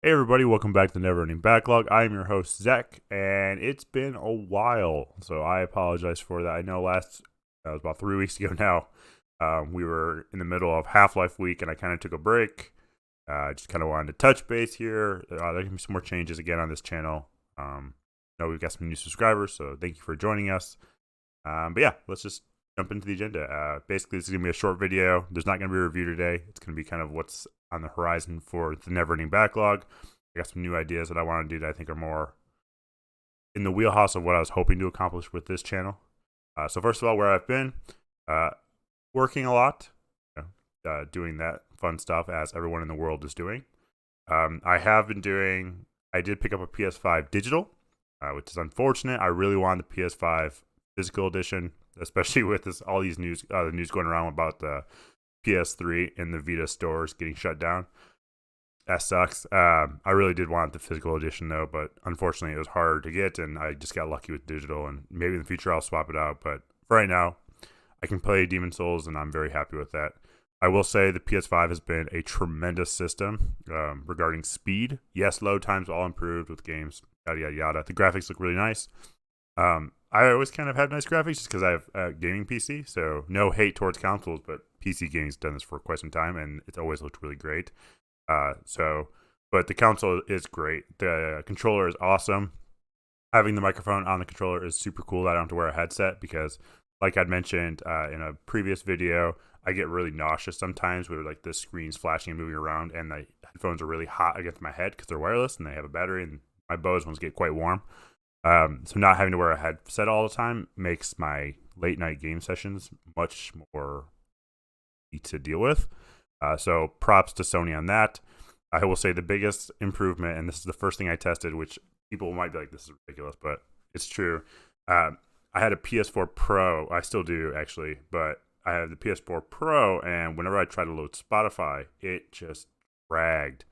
Hey everybody, welcome back to the Never Ending Backlog. I am your host Zach, and it's been a while, so I apologize for that. I know that was about 3 weeks ago now. We were in the middle of Half-Life week, and I kind of took a break. Just kind of wanted to touch base here. There can be some more changes again on this channel. Know we've got some new subscribers, so thank you for joining us. But yeah, let's just jump into the agenda. Basically, this is gonna be a short video. There's not gonna be a review today. It's gonna be kind of what's on the horizon for the Never-Ending Backlog. I got some new ideas that I want to do that I think are more in the wheelhouse of what I was hoping to accomplish with this channel. So first of all, where I've been, working a lot, doing that fun stuff as everyone in the world is doing. I did pick up a PS5 digital, which is unfortunate. I really wanted the PS5 physical edition, especially with all these the news going around about the PS3 and the Vita stores getting shut down. That sucks. I really did want the physical edition though, but unfortunately it was hard to get, and I just got lucky with digital. And maybe in the future I'll swap it out. But for right now, I can play Demon Souls, and I'm very happy with that. I will say the PS5 has been a tremendous system regarding speed. Yes, load times all improved with games, yada yada yada. The graphics look really nice. I always kind of had nice graphics just because I have a gaming PC, so no hate towards consoles, but PC gaming's done this for quite some time, and it's always looked really great. But the console is great. The controller is awesome. Having the microphone on the controller is super cool. I don't have to wear a headset because, like I'd mentioned in a previous video, I get really nauseous sometimes with like the screens flashing and moving around, and the headphones are really hot against my head because they're wireless and they have a battery, and my Bose ones get quite warm. So not having to wear a headset all the time makes my late night game sessions much more easy to deal with. So props to Sony on that. I will say the biggest improvement, and this is the first thing I tested, which people might be like, this is ridiculous, but it's true. I had a PS4 Pro. I still do, actually, but I have the PS4 Pro, and whenever I try to load Spotify, it just dragged.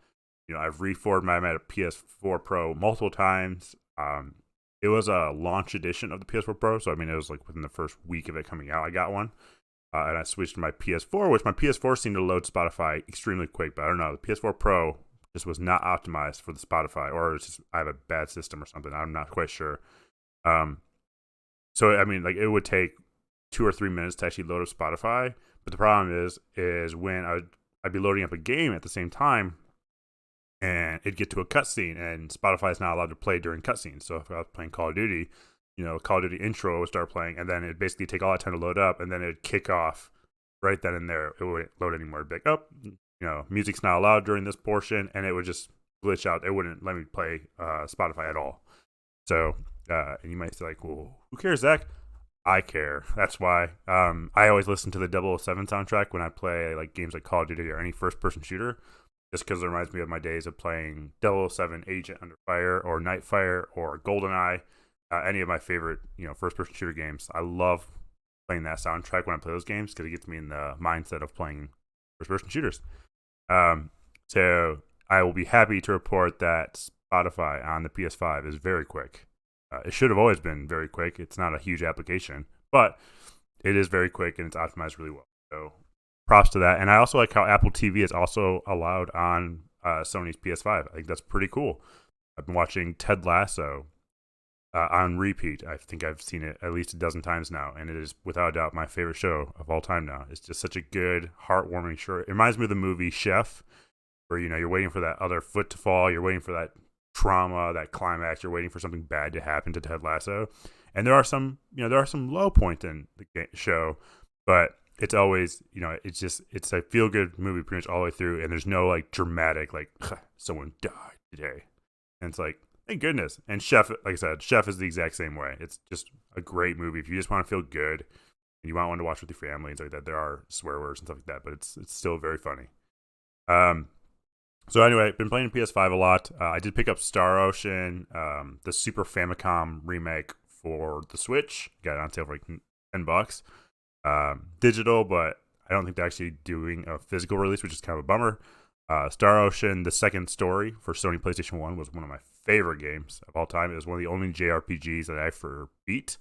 I've reformatted my PS4 Pro multiple times. It was a launch edition of the PS4 Pro, so I mean, it was like within the first week of it coming out, I got one. And I switched to my PS4, which my PS4 seemed to load Spotify extremely quick, but I don't know. The PS4 Pro just was not optimized for the Spotify, or it's just I have a bad system or something. I'm not quite sure. So I mean, like it would take 2 or 3 minutes to actually load up Spotify, but the problem is when I'd be loading up a game at the same time, and it'd get to a cutscene, and Spotify is not allowed to play during cutscenes. So if I was playing Call of Duty, Call of Duty intro would start playing, and then it'd basically take all that time to load up, and then it'd kick off right then and there. It wouldn't load anymore. It'd be like, music's not allowed during this portion, and it would just glitch out. It wouldn't let me play Spotify at all. So, and you might say like, well, who cares, Zach? I care. That's why I always listen to the 007 soundtrack when I play like games like Call of Duty or any first-person shooter, just because it reminds me of my days of playing 007 Agent Under Fire or Nightfire or GoldenEye. Any of my favorite, first-person shooter games. I love playing that soundtrack when I play those games because it gets me in the mindset of playing first-person shooters. So I will be happy to report that Spotify on the PS5 is very quick. It should have always been very quick. It's not a huge application, but it is very quick and it's optimized really well. So props to that. And I also like how Apple TV is also allowed on Sony's PS5. I think that's pretty cool. I've been watching Ted Lasso on repeat. I think I've seen it at least a dozen times now, and it is without a doubt my favorite show of all time now. It's just such a good, heartwarming show. It reminds me of the movie Chef, where you're waiting for that other foot to fall, you're waiting for that trauma, that climax, you're waiting for something bad to happen to Ted Lasso. And there are some low points in the show, but it's always, it's a feel good movie pretty much all the way through, and there's no like dramatic like someone died today, and it's like, thank goodness. And Chef, like I said, Chef is the exact same way. It's just a great movie. If you just want to feel good and you want one to watch with your family and stuff like that, there are swear words and stuff like that, but it's still very funny. So anyway, been playing PS5 a lot. I did pick up Star Ocean, the Super Famicom remake for the Switch. Got it on sale for like $10. Digital, but I don't think they're actually doing a physical release, which is kind of a bummer. Star Ocean, the second story for Sony PlayStation 1 was one of my favorite games of all time. It was one of the only JRPGs that I ever beat.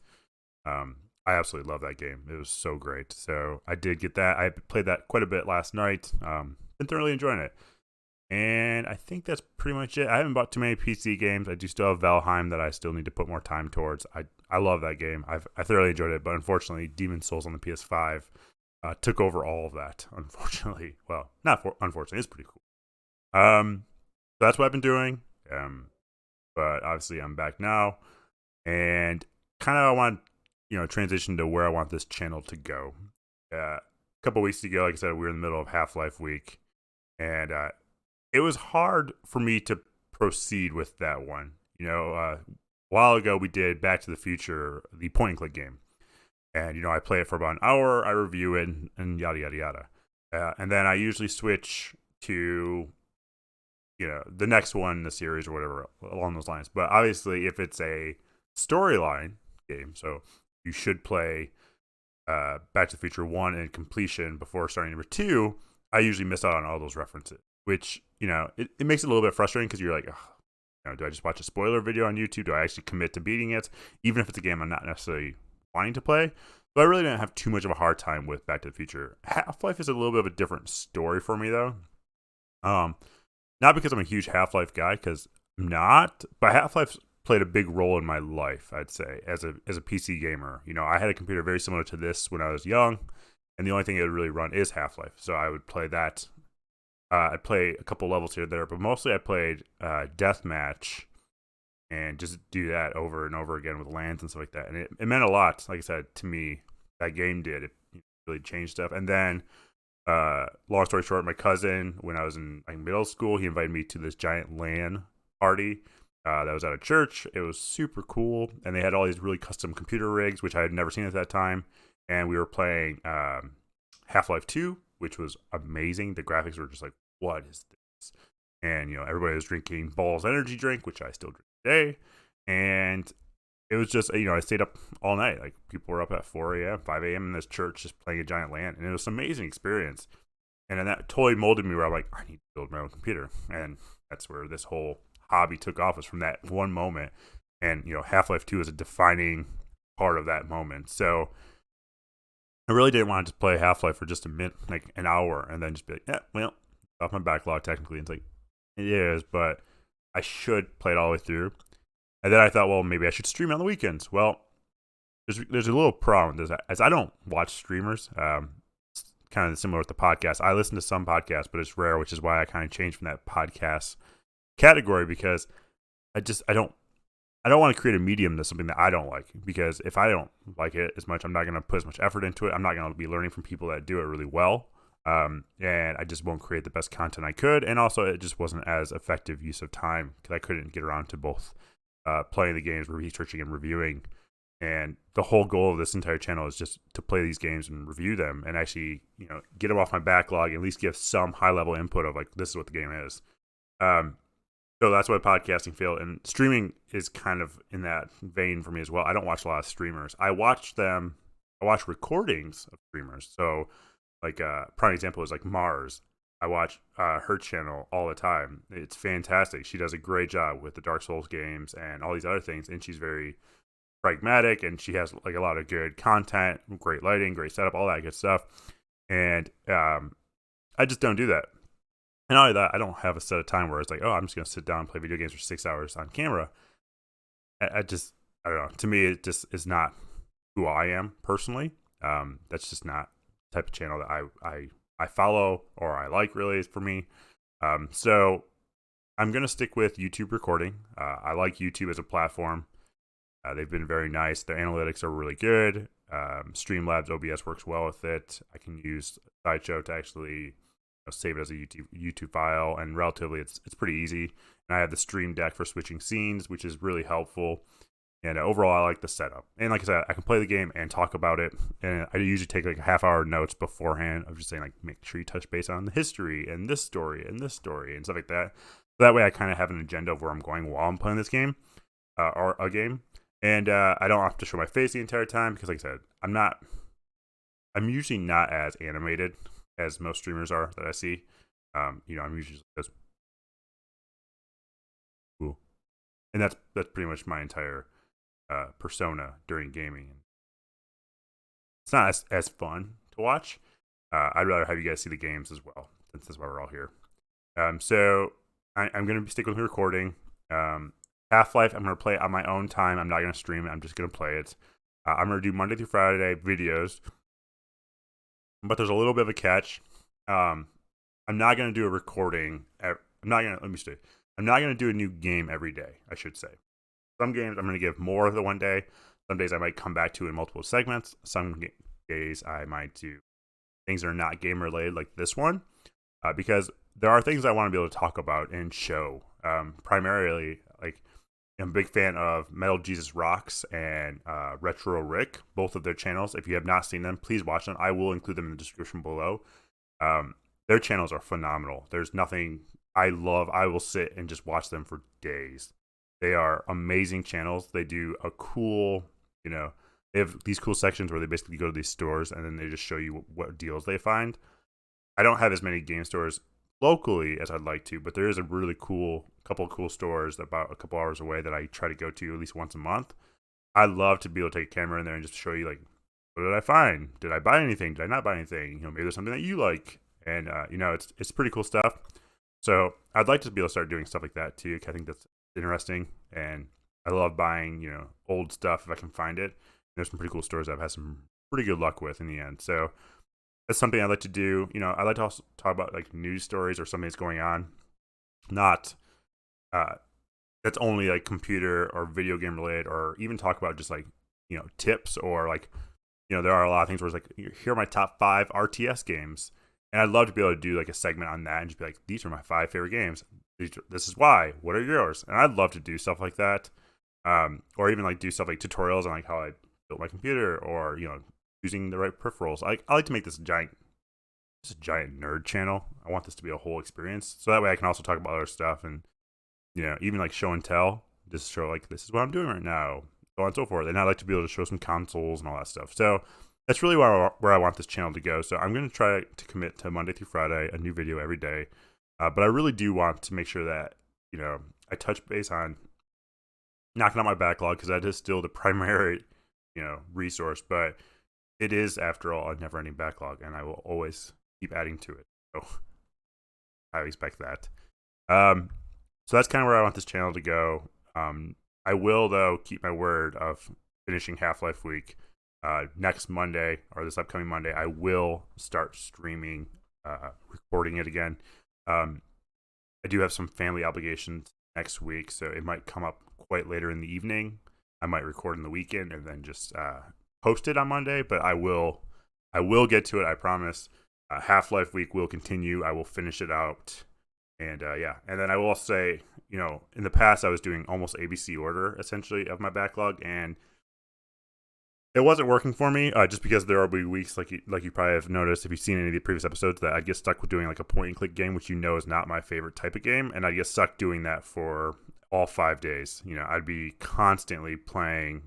I absolutely love that game. It was so great. So I did get that. I played that quite a bit last night. Been thoroughly enjoying it. And I think that's pretty much it. I haven't bought too many PC games. I do still have Valheim that I still need to put more time towards. I love that game. I thoroughly enjoyed it, but unfortunately, Demon Souls on the PS5 took over all of that. Unfortunately, well, unfortunately, it's pretty cool. So that's what I've been doing. But obviously, I'm back now, and kind of I want transition to where I want this channel to go. A couple weeks ago, like I said, we were in the middle of Half-Life week, and it was hard for me to proceed with that one. A while ago we did Back to the Future, the point and click game, and I play it for about an hour, I review it, and yada yada yada, and then I usually switch to the next one in the series or whatever along those lines. But obviously, if it's a storyline game, so you should play Back to the Future 1 and completion before starting number 2, I usually miss out on all those references, which it makes it a little bit frustrating because you're like, do I just watch a spoiler video on YouTube? Do I actually commit to beating it, even if it's a game I'm not necessarily wanting to play? But I really didn't have too much of a hard time with Back to the Future. Half-Life is a little bit of a different story for me, though. Not because I'm a huge Half-Life guy, because I'm not, but Half-Life played a big role in my life, I'd say, as a PC gamer. I had a computer very similar to this when I was young, and the only thing it would really run is Half-Life. So I would play that. I'd play a couple levels here and there, but mostly I played Deathmatch and just do that over and over again with lands and stuff like that. And it meant a lot, like I said, to me. That game did. It really changed stuff. And then, long story short, my cousin, when I was in middle school, he invited me to this giant LAN party that was at a church. It was super cool. And they had all these really custom computer rigs, which I had never seen at that time. And we were playing Half-Life 2, which was amazing. The graphics were just like, what is this? And everybody was drinking Ball's energy drink, which I still drink today. And it was just I stayed up all night. Like, people were up at 4 a.m., 5 a.m. in this church just playing a giant LAN, and it was an amazing experience. And then that totally molded me where I'm like, I need to build my own computer, and that's where this whole hobby took off, was from that one moment. And Half-Life 2 is a defining part of that moment. So I really didn't want to just play Half-Life for just a minute, like an hour, and then just be like, yeah, well, off my backlog technically. It's like, it is, but I should play it all the way through. And then I thought, well, maybe I should stream on the weekends. Well, there's a little problem with this, as I don't watch streamers. It's kind of similar with the podcast. I listen to some podcasts, but it's rare, which is why I kind of changed from that podcast category, because I don't want to create a medium that's something that I don't like, because if I don't like it as much, I'm not going to put as much effort into it. I'm not going to be learning from people that do it really well. And I just won't create the best content I could. And also, it just wasn't as effective use of time, because I couldn't get around to both playing the games, researching and reviewing. And the whole goal of this entire channel is just to play these games and review them, and actually get them off my backlog, and at least give some high level input of like, this is what the game is. So that's why podcasting failed, and streaming is kind of in that vein for me as well. I don't watch a lot of streamers. I watch recordings of streamers. So like prime example is like Mars. I watch her channel all the time. It's fantastic. She does a great job with the Dark Souls games and all these other things, and she's very pragmatic, and she has like a lot of good content, great lighting, great setup, all that good stuff. And I just don't do that. And not only that, I don't have a set of time where it's like, oh, I'm just going to sit down and play video games for 6 hours on camera. I don't know. To me, it just is not who I am personally. That's just not the type of channel that I follow or I like, really, for me. So I'm going to stick with YouTube recording. I like YouTube as a platform. They've been very nice. Their analytics are really good. Streamlabs OBS works well with it. I can use Sideshow to actually save it as a YouTube file, and relatively it's pretty easy. And I have the Stream Deck for switching scenes, which is really helpful. And overall, I like the setup. And like I said, I can play the game and talk about it. And I usually take like a half-hour notes beforehand of just saying, like, make sure you touch base on the history and this story and stuff like that. So that way I kind of have an agenda of where I'm going while I'm playing this game or a game. And I don't have to show my face the entire time, because like I said, I'm usually not as animated as most streamers are that I see. I'm usually just cool. And that's pretty much my entire persona during gaming. It's not as fun to watch. I'd rather have you guys see the games as well, since that's why we're all here. So I'm going to stick with recording. Half-Life, I'm going to play it on my own time. I'm not going to stream it. I'm just going to play it. I'm going to do Monday through Friday videos, but there's a little bit of a catch. I'm not going to do a recording. I'm not going to, let me see. I'm not going to do a new game every day, I should say. Some games I'm going to give more the one day. Some days I might come back to in multiple segments. Some days I might do things that are not game related, like this one, because there are things I want to be able to talk about and show. Primarily, like I'm a big fan of Metal Jesus Rocks and Retro Rick, both of their channels. If you have not seen them, please watch them. I will include them in the description below. Their channels are phenomenal. There's nothing I love. I will sit and just watch them for days. They are amazing channels. They do a cool, they have these cool sections where they basically go to these stores and then they just show you what deals they find. I don't have as many game stores locally as I'd like to, but there is a really couple of cool stores about a couple hours away that I try to go to at least once a month. I love to be able to take a camera in there and just show you, like, what did I find? Did I buy anything? Did I not buy anything? Maybe there's something that you like, and it's pretty cool stuff. So I'd like to be able to start doing stuff like that too. I think that's interesting, and I love buying old stuff if I can find it. There's some pretty cool stores I've had some pretty good luck with in the end. So that's something I like to do. I like to also talk about like news stories or something that's going on, not that's only like computer or video game related, or even talk about just like tips, or like there are a lot of things where it's like, here are my top 5 RTS games, and I'd love to be able to do like a segment on that and just be like, these are my 5 favorite games. This is why. What are yours? And I'd love to do stuff like that, or even like do stuff like tutorials on like how I built my computer, or using the right peripherals. I like to make this a giant nerd channel. I want this to be a whole experience, so that way I can also talk about other stuff, and even like show and tell. Just show like, this is what I'm doing right now, so on and so forth. And I like to be able to show some consoles and all that stuff. So that's really where I want this channel to go. So I'm going to try to commit to Monday through Friday, a new video every day. But I really do want to make sure that I touch base on knocking out my backlog, because that is still the primary resource. But it is, after all, a never-ending backlog, and I will always keep adding to it. So I expect that. So that's kind of where I want this channel to go. I will, though, keep my word of finishing Half-Life Week. Next Monday, or this upcoming Monday, I will start streaming, recording it again. I do have some family obligations next week, so it might come up quite later in the evening. I might record in the weekend and then just post it on Monday, but I will get to it, I promise. Half-Life Week will continue. I will finish it out. And and then I will say, in the past I was doing almost ABC order, essentially, of my backlog, and it wasn't working for me, just because there will be weeks, like you probably have noticed if you've seen any of the previous episodes, that I'd get stuck with doing like a point-and-click game, which is not my favorite type of game, and I'd get stuck doing that for all 5 days. I'd be constantly playing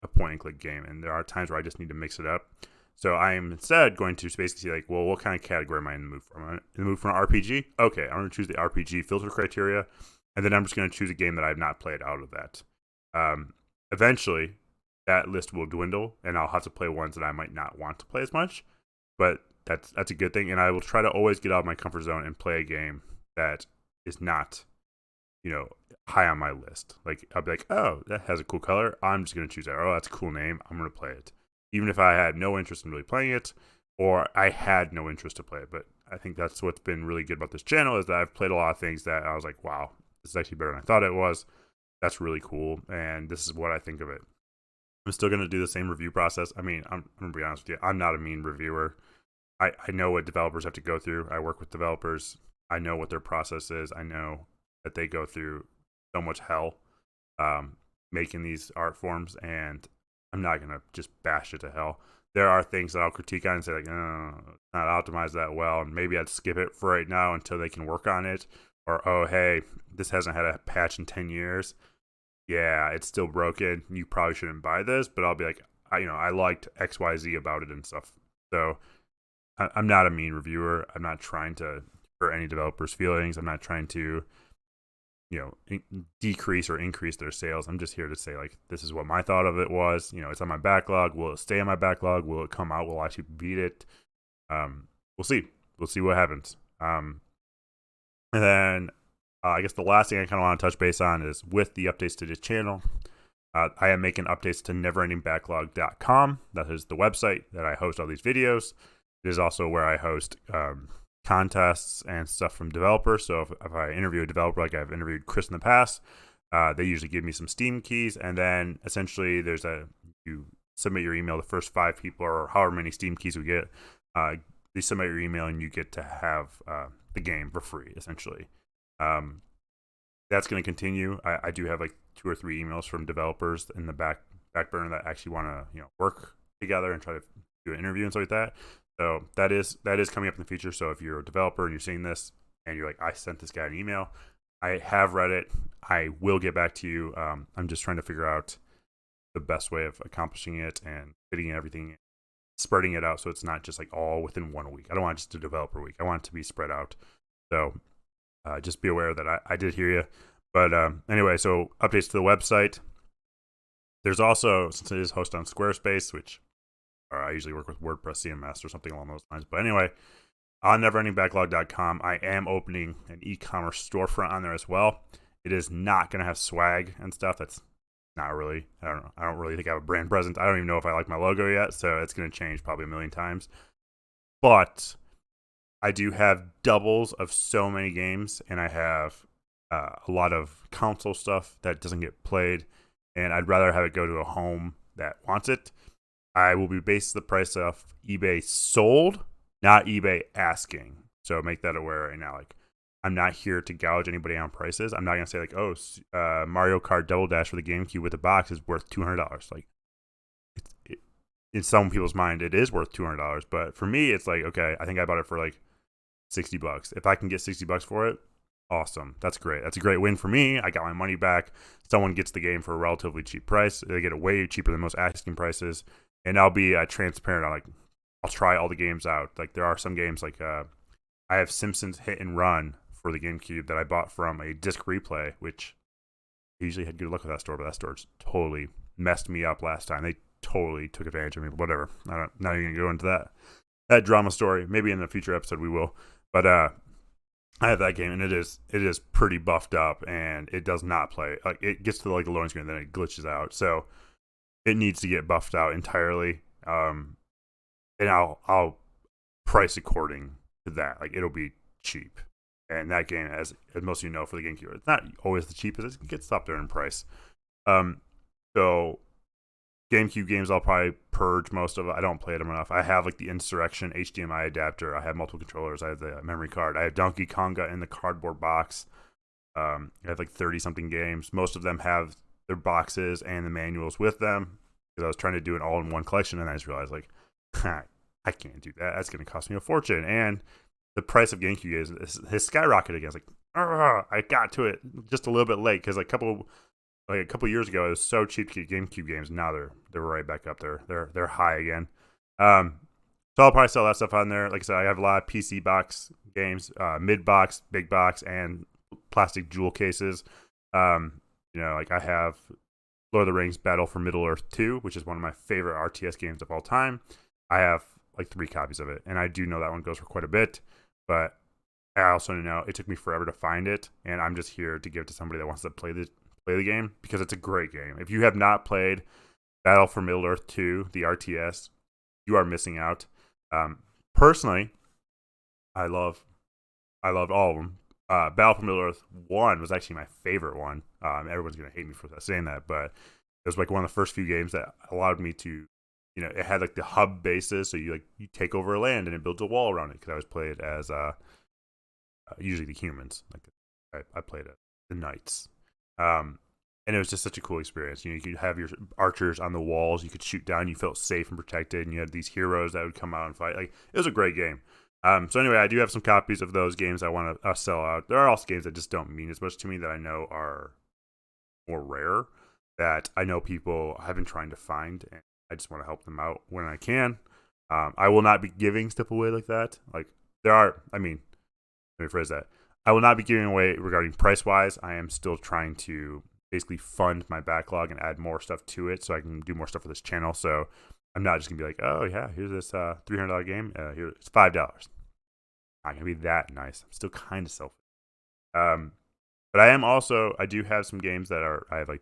a point-and-click game, and there are times where I just need to mix it up. So I am instead going to basically see, like, well, what kind of category am I in the mood for? Am I in the mood for an RPG? Okay, I'm going to choose the RPG filter criteria, and then I'm just going to choose a game that I have not played out of that. Eventually, that list will dwindle, and I'll have to play ones that I might not want to play as much, but that's a good thing, and I will try to always get out of my comfort zone and play a game that is not, high on my list. Like, I'll be like, oh, that has a cool color. I'm just going to choose that. Oh, that's a cool name. I'm going to play it, even if I had no interest in really playing it, or I had no interest to play it. But I think that's what's been really good about this channel, is that I've played a lot of things that I was like, wow, this is actually better than I thought it was. That's really cool, and this is what I think of it. I'm still going to do the same review process. I mean, I'm going to be honest with you. I'm not a mean reviewer. I know what developers have to go through. I work with developers. I know what their process is. I know that they go through so much hell making these art forms, and I'm not going to just bash it to hell. There are things that I'll critique on and say, like, not optimized that well, and maybe I'd skip it for right now until they can work on it. Or, oh, hey, this hasn't had a patch in 10 years. Yeah, it's still broken. You probably shouldn't buy this, but I'll be like, I liked XYZ about it and stuff. So I'm not a mean reviewer. I'm not trying to hurt any developers' feelings. I'm not trying to, decrease or increase their sales. I'm just here to say, like, this is what my thought of it was. It's on my backlog. Will it stay on my backlog? Will it come out? Will I actually beat it? We'll see. We'll see what happens. And then I guess the last thing I kind of want to touch base on is with the updates to this channel. I am making updates to neverendingbacklog.com. That is the website that I host all these videos. It is also where I host contests and stuff from developers. So if I interview a developer, like I've interviewed Chris in the past, they usually give me some Steam keys, and then essentially you submit your email. The first 5 people, or however many Steam keys we get, you submit your email, and you get to have the game for free, essentially. That's going to continue. I do have like 2 or 3 emails from developers in the back burner that actually want to work together and try to do an interview and stuff like that. So that is coming up in the future. So if you're a developer and you're seeing this and you're like, I sent this guy an email, I have read it. I will get back to you. I'm just trying to figure out the best way of accomplishing it and fitting everything, spreading it out so it's not just like all within 1 week. I don't want just a developer week. I want it to be spread out. So just be aware that I did hear you. But anyway, so updates to the website. There's also, since it is hosted on Squarespace, which I usually work with WordPress CMS or something along those lines. But anyway, on neverendingbacklog.com, I am opening an e-commerce storefront on there as well. It is not going to have swag and stuff. That's not really, I don't know. I don't really think I have a brand presence. I don't even know if I like my logo yet. So it's going to change probably a million times. But I do have doubles of so many games, and I have a lot of console stuff that doesn't get played, and I'd rather have it go to a home that wants it. I will be based the price off eBay sold, not eBay asking. So make that aware right now. Like, I'm not here to gouge anybody on prices. I'm not gonna say like, oh, Mario Kart Double Dash for the GameCube with the box is worth $200. Like, in some people's mind, it is worth $200, but for me, it's like, okay, I think I bought it for like $60. If I can get $60 for it, awesome. That's great. That's a great win for me. I got my money back. Someone gets the game for a relatively cheap price. They get it way cheaper than most asking prices. And I'll be transparent. I'll try all the games out. Like, there are some games like I have Simpsons Hit and Run for the GameCube that I bought from a disc replay, which I usually had good luck with that store, but that store totally messed me up last time. They totally took advantage of me. But whatever. I'm not even gonna go into that drama story. Maybe in a future episode we will. But I have that game, and it is pretty buffed up, and it does not play. Like, it gets to like the loading screen, and then it glitches out. So it needs to get buffed out entirely. And I'll price according to that. Like, it'll be cheap. And that game, as most of you know, for the GameCube, it's not always the cheapest. It gets up there in price. So GameCube games, I'll probably purge most of it. I don't play them enough. I have like the Insurrection HDMI adapter. I have multiple controllers. I have the memory card. I have Donkey Konga in the cardboard box. I have like 30 something games. Most of them have their boxes and the manuals with them, because I was trying to do an all-in-one collection, and I just realized, like, I can't do that. That's going to cost me a fortune. And the price of GameCube games has skyrocketed again. It's like, I got to it just a little bit late, because a couple years ago, it was so cheap to get GameCube games. Now they're right back up there. They're high again. So I'll probably sell that stuff on there. Like I said, I have a lot of PC box games, mid box, big box, and plastic jewel cases. Like I have Lord of the Rings Battle for Middle-earth 2, which is one of my favorite RTS games of all time. I have like 3 copies of it, and I do know that one goes for quite a bit, but I also know it took me forever to find it, and I'm just here to give it to somebody that wants to play the game, because it's a great game. If you have not played Battle for Middle-earth 2, the RTS, you are missing out. Personally, I loved all of them. Battle for Middle-earth 1 was actually my favorite one. Everyone's going to hate me for saying that, but it was like one of the first few games that allowed me to, it had like the hub bases, so you take over a land and it builds a wall around it, because I was played as usually the humans. Like I played as the knights. And it was just such a cool experience. You could have your archers on the walls. You could shoot down. You felt safe and protected. And you had these heroes that would come out and fight. Like, it was a great game. So anyway, I do have some copies of those games I want to sell out. There are also games that just don't mean as much to me, that I know are more rare, that I know people have been trying to find, and I just want to help them out when I can. I will not be giving stuff away like that. Like, let me phrase that. I will not be giving away regarding price-wise. I am still trying to basically fund my backlog and add more stuff to it so I can do more stuff for this channel. So I'm not just going to be like, oh, yeah, here's this $300 game. Here, it's $5. Not going to be that nice. I'm still kind of selfish. But I do have some games I have like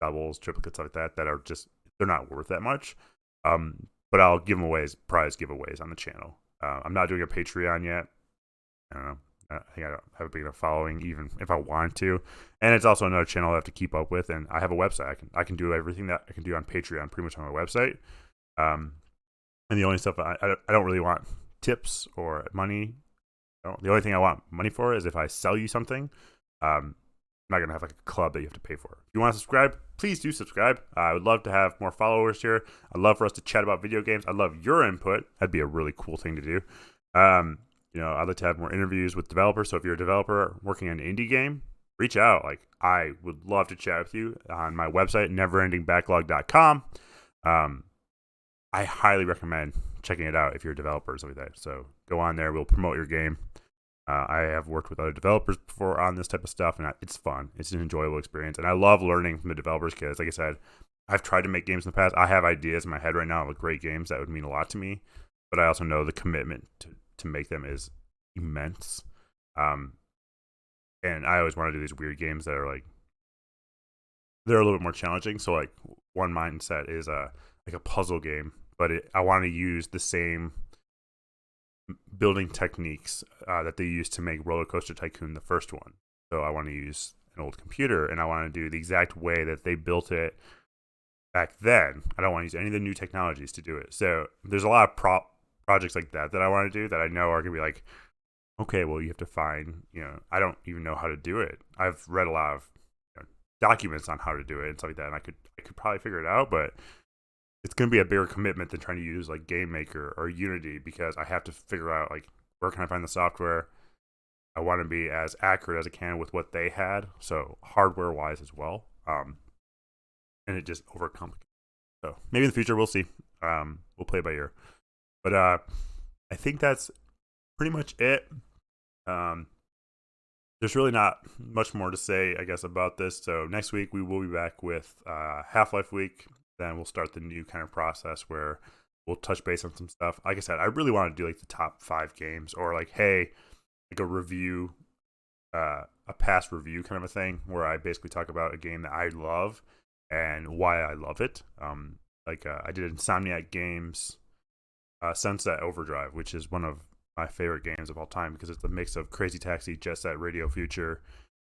doubles, triplets, stuff like that are just, they're not worth that much. But I'll give them away as prize giveaways on the channel. I'm not doing a Patreon yet. I don't know. I think I don't have a big enough following, even if I want to. And it's also another channel I have to keep up with. And I have a website. I can do everything that I can do on Patreon pretty much on my website. And the only stuff I don't really want tips or money. The only thing I want money for is if I sell you something. I'm not going to have like a club that you have to pay for. If you want to subscribe, please do subscribe. I would love to have more followers here. I'd love for us to chat about video games. I'd love your input. That'd be a really cool thing to do. I'd like to have more interviews with developers. So if you're a developer working on an indie game, reach out. Like, I would love to chat with you on my website, neverendingbacklog.com. I highly recommend checking it out if you're a developer or something like that. So go on there. We'll promote your game. I have worked with other developers before on this type of stuff, and it's fun. It's an enjoyable experience, and I love learning from the developers because, like I said, I've tried to make games in the past. I have ideas in my head right now of great games that would mean a lot to me, but I also know the commitment to make them is immense. And I always want to do these weird games that are like, they're a little bit more challenging. So like one mindset is like a puzzle game, but I want to use the same building techniques that they used to make Roller Coaster Tycoon, the first one. So I want to use an old computer, and I want to do the exact way that they built it back then. I don't want to use any of the new technologies to do it. So there's a lot of projects like that I want to do that I know are going to be like, okay, well, you have to find, I don't even know how to do it. I've read a lot of documents on how to do it and stuff like that, and I could probably figure it out, but it's going to be a bigger commitment than trying to use like Game Maker or Unity, because I have to figure out like, where can I find the software. I want to be as accurate as I can with what they had, so hardware wise as well. And it just overcomplicates. So maybe in the future we'll see. We'll play by ear. But I think that's pretty much it. There's really not much more to say, I guess, about this. So next week we will be back with Half-Life week. Then we'll start the new kind of process where we'll touch base on some stuff. Like I said, I really want to do like the top 5 games, or like, hey, like a review, a past review kind of a thing, where I basically talk about a game that I love and why I love it. I did Insomniac Games Sunset Overdrive, which is one of my favorite games of all time, because it's a mix of Crazy Taxi, Jet Set Radio Future,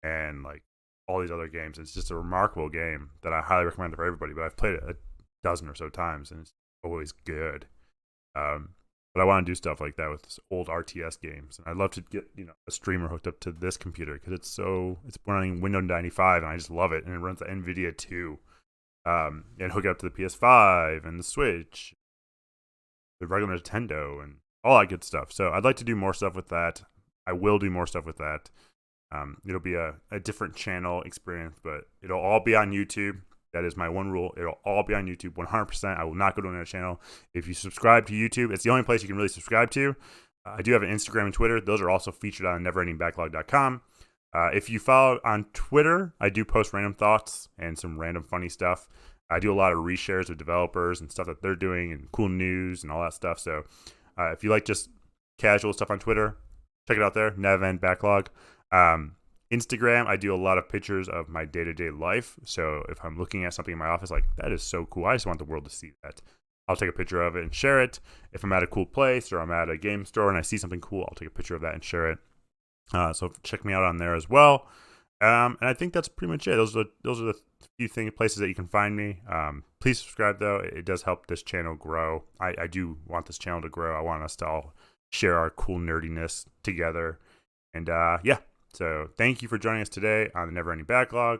and like all these other games. It's just a remarkable game that I highly recommend for everybody, but I've played it a dozen or so times, and it's always good. But I want to do stuff like that with old RTS games, and I'd love to get a streamer hooked up to this computer, because it's running Windows 95, and I just love it, and it runs the NVIDIA too, and hook it up to the PS5 and the Switch, the regular Nintendo, and all that good stuff. So I'd like to do more stuff with that. I will do more stuff with that. It'll be a different channel experience, but it'll all be on YouTube. That is my one rule. It'll all be on YouTube, 100%. I will not go to another channel. If you subscribe to YouTube, it's the only place you can really subscribe to. I do have an Instagram and Twitter. Those are also featured on neverendingbacklog.com. If you follow on Twitter, I do post random thoughts and some random funny stuff. I do a lot of reshares of developers and stuff that they're doing, and cool news and all that stuff. So if you like just casual stuff on Twitter, check it out there, Never Ending Backlog. Instagram, I do a lot of pictures of my day-to-day life. So if I'm looking at something in my office, like, that is so cool, I just want the world to see that, I'll take a picture of it and share it. If I'm at a cool place, or I'm at a game store and I see something cool, I'll take a picture of that and share it. So check me out on there as well. And I think that's pretty much it. Those are the few places that you can find me. Please subscribe, though. It does help this channel grow. I do want this channel to grow. I want us to all share our cool nerdiness together. And yeah. So thank you for joining us today on the Never Ending Backlog.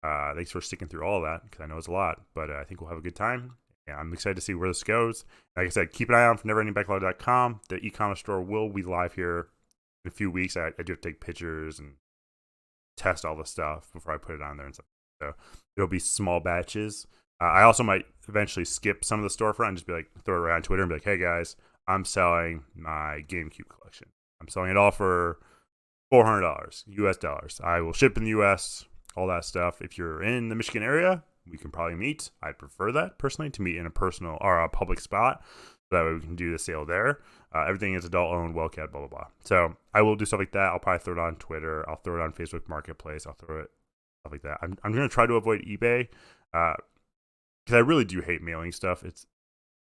Thanks for sticking through all of that, because I know it's a lot, but I think we'll have a good time. Yeah, I'm excited to see where this goes. Like I said, keep an eye out for neverendingbacklog.com. The e-commerce store will be live here in a few weeks. I do have to take pictures and test all the stuff before I put it on there and stuff. So it'll be small batches. I also might eventually skip some of the storefront and just be like, throw it around Twitter and be like, hey guys, I'm selling my GameCube collection. I'm selling it all for $400 US dollars. I will ship in the US, all that stuff. If you're in the Michigan area, we can probably meet. I'd prefer that personally, to meet in a personal or a public spot. That way we can do the sale there. Everything is adult owned, well kept, blah, blah, blah. So I will do stuff like that. I'll probably throw it on Twitter. I'll throw it on Facebook Marketplace. I'll throw it stuff like that. I'm going to try to avoid eBay because I really do hate mailing stuff. It's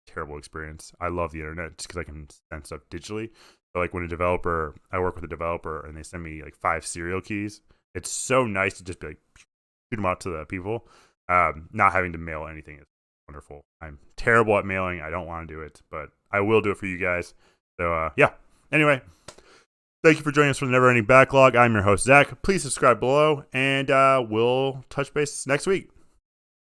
a terrible experience. I love the internet just because I can send stuff digitally. So like when I work with a developer and they send me like 5 serial keys. It's so nice to just be like, shoot them out to the people. Not having to mail anything is wonderful. I'm terrible at mailing. I don't want to do it, but I will do it for you guys. So, yeah. Anyway, thank you for joining us for the Never Ending Backlog. I'm your host, Zach. Please subscribe below, and we'll touch base next week.